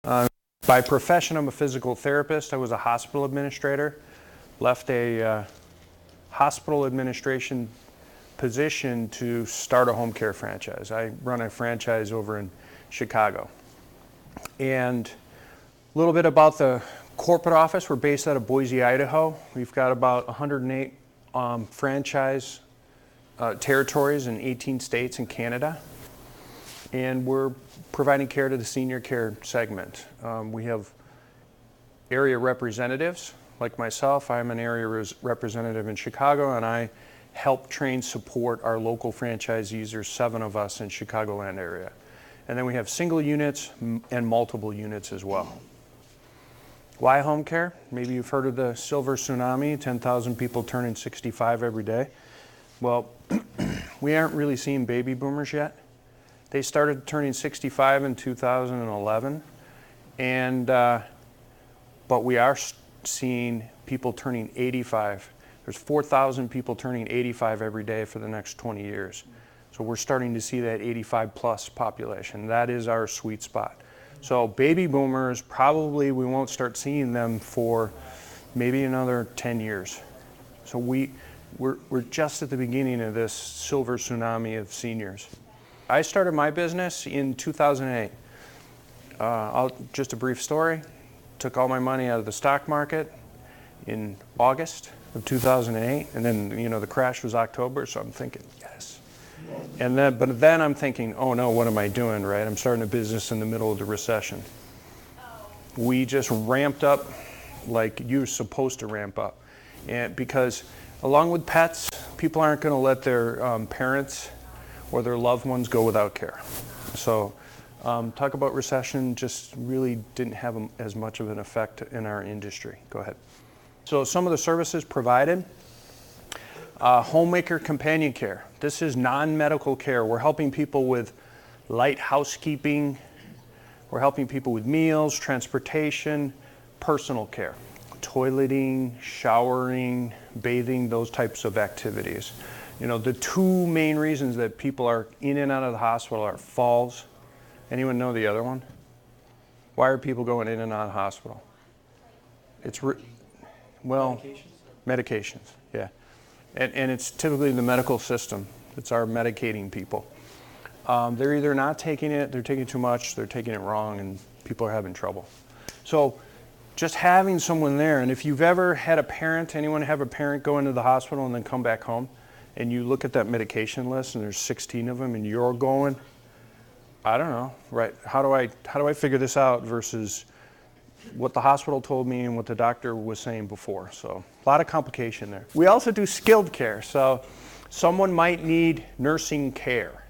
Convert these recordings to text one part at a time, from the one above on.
By profession, I'm a physical therapist. I was a hospital administrator, left a hospital administration position to start a home care franchise. I run a franchise over in Chicago. And a little bit about the corporate office. We're based out of Boise, Idaho. We've got about 108 franchise territories in 18 states and Canada. And we're providing care to the senior care segment. We have area representatives like myself. I'm an area representative in Chicago, and I help train, support our local franchisees. There's 7 of us in Chicagoland area. And then we have single units and multiple units as well. Why home care? Maybe you've heard of the silver tsunami, 10,000 people turning 65 every day. Well, we aren't really seeing baby boomers yet. They started turning 65 in 2011, but we are seeing people turning 85. There's 4,000 people turning 85 every day for the next 20 years. So we're starting to see that 85 plus population. That is our sweet spot. So baby boomers, probably we won't start seeing them for maybe another 10 years. So we're just at the beginning of this silver tsunami of seniors. I started my business in 2008. Just a brief story. Took all my money out of the stock market in August of 2008, and then the crash was October, so I'm thinking, yes. But then I'm thinking, oh no, what am I doing, right? I'm starting a business in the middle of the recession. We just ramped up like you're supposed to ramp up. And because along with pets, people aren't going to let their parents or their loved ones go without care. So talk about recession, just really didn't have as much of an effect in our industry. Go ahead. So some of the services provided, homemaker companion care. This is non-medical care. We're helping people with light housekeeping. We're helping people with meals, transportation, personal care, toileting, showering, bathing, those types of activities. The 2 main reasons that people are in and out of the hospital are falls. Anyone know the other one? Why are people going in and out of the hospital? Medications, yeah. And it's typically the medical system. It's our medicating people. They're either not taking it, they're taking too much, they're taking it wrong, and people are having trouble. So just having someone there, and if you've ever had anyone have a parent go into the hospital and then come back home, and you look at that medication list and there's 16 of them and you're going, I don't know, right? How do I figure this out versus what the hospital told me and what the doctor was saying before? So a lot of complication there. We also do skilled care. So someone might need nursing care.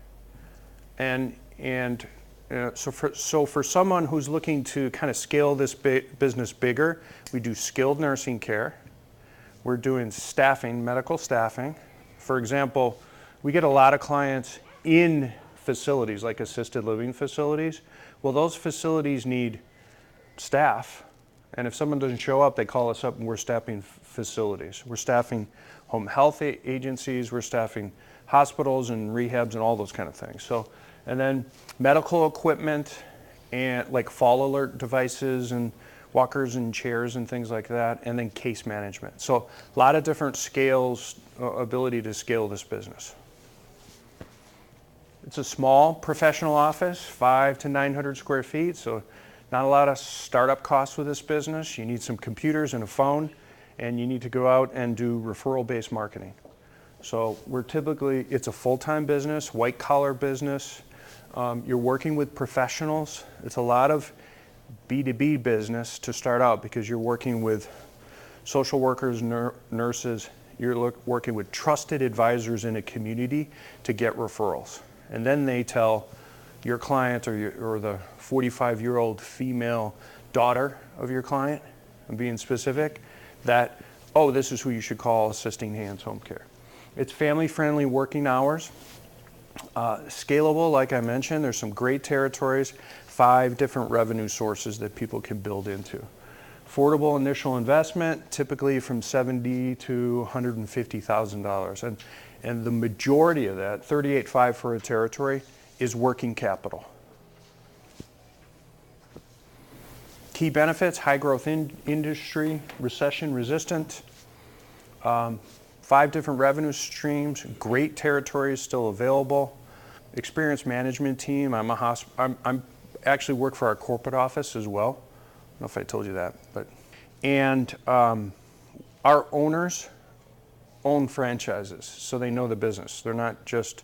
So for someone who's looking to kind of scale this business bigger, we do skilled nursing care. We're doing staffing, medical staffing. For example, we get a lot of clients in facilities like assisted living facilities. Well, those facilities need staff, and if someone doesn't show up, they call us up and we're staffing facilities. We're staffing home health agencies, we're staffing hospitals and rehabs and all those kind of things. So, and then medical equipment and like fall alert devices and walkers and chairs and things like that, and then case management. So a lot of different scales, ability to scale this business. It's a small professional office, 500 to 900 square feet, so not a lot of startup costs with this business. You need some computers and a phone, and you need to go out and do referral-based marketing. So it's a full-time business, white-collar business. You're working with professionals. It's a lot of B2B business to start out because you're working with social workers, nurses. You're working with trusted advisors in a community to get referrals. And then they tell your client or the 45-year-old female daughter of your client, I'm being specific, that, oh, this is who you should call Assisting Hands Home Care. It's family-friendly working hours. Scalable, like I mentioned, there's some great territories, 5 different revenue sources that people can build into. Affordable initial investment, typically from $70,000 to $150,000. And the majority of that, $38,500 for a territory, is working capital. Key benefits: high growth industry, recession resistant, 5 different revenue streams, great territories still available, experienced management team. I'm actually work for our corporate office as well. I don't know if I told you that, and our owners own franchises, so they know the business. They're not just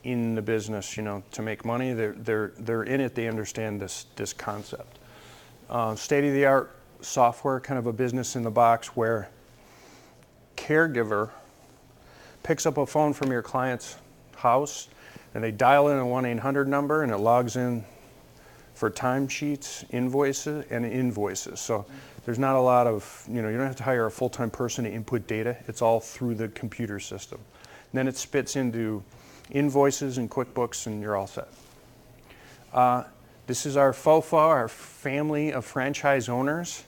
in the business, to make money. They're in it. They understand this concept. State-of-the-art software, kind of a business in the box where caregiver picks up a phone from your client's house and they dial in a 1-800 number and it logs in for timesheets, invoices. So there's not a lot of, you don't have to hire a full-time person to input data. It's all through the computer system. And then it spits into invoices and QuickBooks and you're all set. This is our FOFA, our family of franchise owners.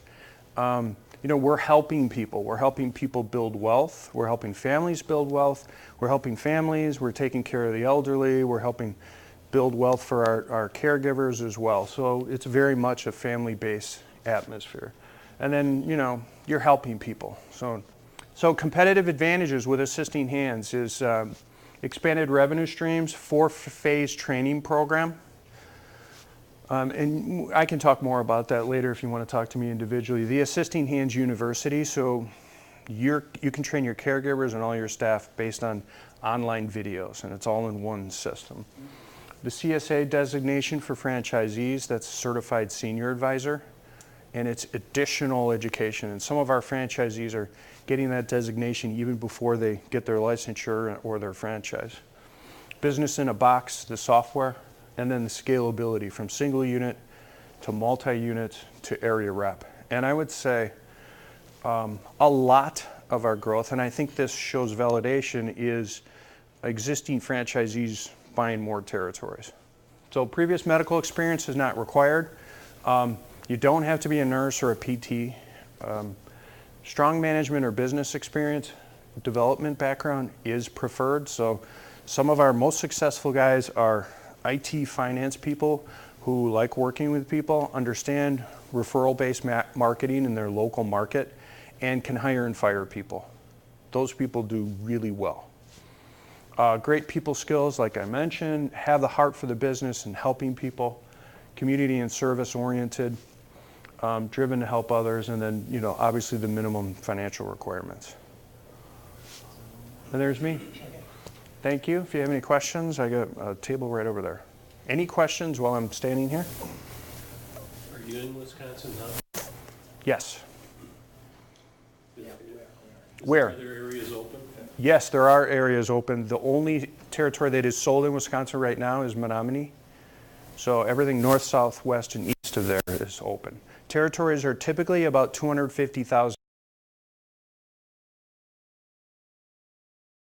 We're helping people. We're helping people build wealth. We're helping families build wealth. We're helping families. We're taking care of the elderly. We're helping build wealth for our caregivers as well. So it's very much a family-based atmosphere. And then, you're helping people. So competitive advantages with Assisting Hands is expanded revenue streams, 4-phase training program. And I can talk more about that later if you want to talk to me individually. The Assisting Hands University, so you can train your caregivers and all your staff based on online videos, and it's all in one system. The CSA designation for franchisees, that's Certified Senior Advisor, and it's additional education. And some of our franchisees are getting that designation even before they get their licensure or their franchise. Business in a Box, the software, and then the scalability from single unit to multi-unit to area rep. And I would say a lot of our growth, and I think this shows validation, is existing franchisees buying more territories. So previous medical experience is not required. You don't have to be a nurse or a PT. Strong management or business experience, development background is preferred. So some of our most successful guys are IT finance people who like working with people, understand referral-based marketing in their local market, and can hire and fire people. Those people do really well. Great people skills, like I mentioned, have the heart for the business and helping people, community and service oriented, driven to help others, and then, obviously the minimum financial requirements. And there's me. Thank you. If you have any questions, I got a table right over there. Any questions while I'm standing here? Are you in Wisconsin now? Yes. Where? Are there areas open? Yes, there are areas open. The only territory that is sold in Wisconsin right now is Menominee. So everything north, south, west, and east of there is open. Territories are typically about 250,000